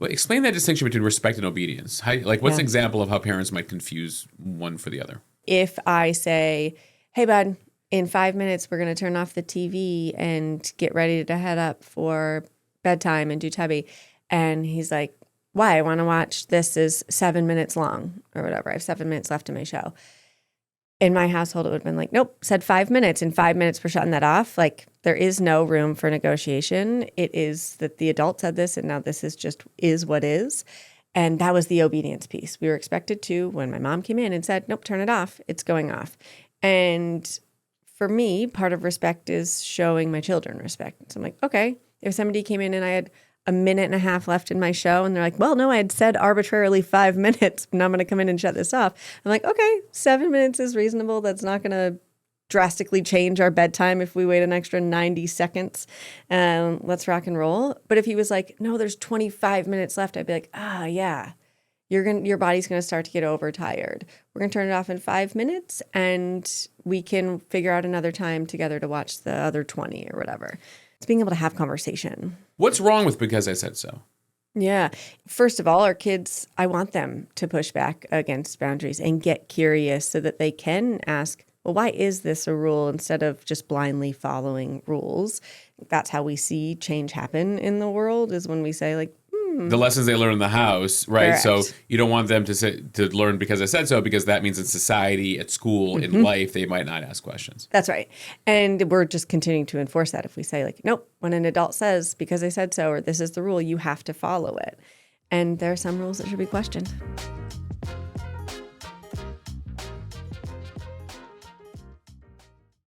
Well, explain that distinction between respect and obedience. What's Yeah. an example of how parents might confuse one for the other? If I say, hey, bud, in 5 minutes, we're going to turn off the TV and get ready to head up for bedtime and do Tubby. And he's like, why? I want to watch This Is 7 minutes long or whatever. I have 7 minutes left in my show. In my household, it would have been like, nope, said 5 minutes. In 5 minutes, we're shutting that off. Like, there is no room for negotiation. It is that the adult said this, and now this is what is. And that was the obedience piece. We were expected to, when my mom came in and said, nope, turn it off, it's going off. And for me, part of respect is showing my children respect. So I'm like, okay, if somebody came in and I had a minute and a half left in my show and they're like, well, no, I had said arbitrarily 5 minutes, and I'm going to come in and shut this off. I'm like, okay, 7 minutes is reasonable. That's not going to drastically change our bedtime if we wait an extra 90 seconds. Let's rock and roll. But if he was like, no, there's 25 minutes left, I'd be like, yeah, your body's going to start to get overtired. We're going to turn it off in 5 minutes and we can figure out another time together to watch the other 20 or whatever. It's being able to have conversation. What's wrong with because I said so? Yeah. First of all, our kids, I want them to push back against boundaries and get curious so that they can ask, well, why is this a rule instead of just blindly following rules? That's how we see change happen in the world, is when we say like, The lessons they learn in the house, right? Correct. So you don't want them to learn because I said so, because that means in society, at school, in life, they might not ask questions. that's right. And we're just continuing to enforce that. If we say like, nope, when an adult says, because I said so, or this is the rule, you have to follow it. And there are some rules that should be questioned.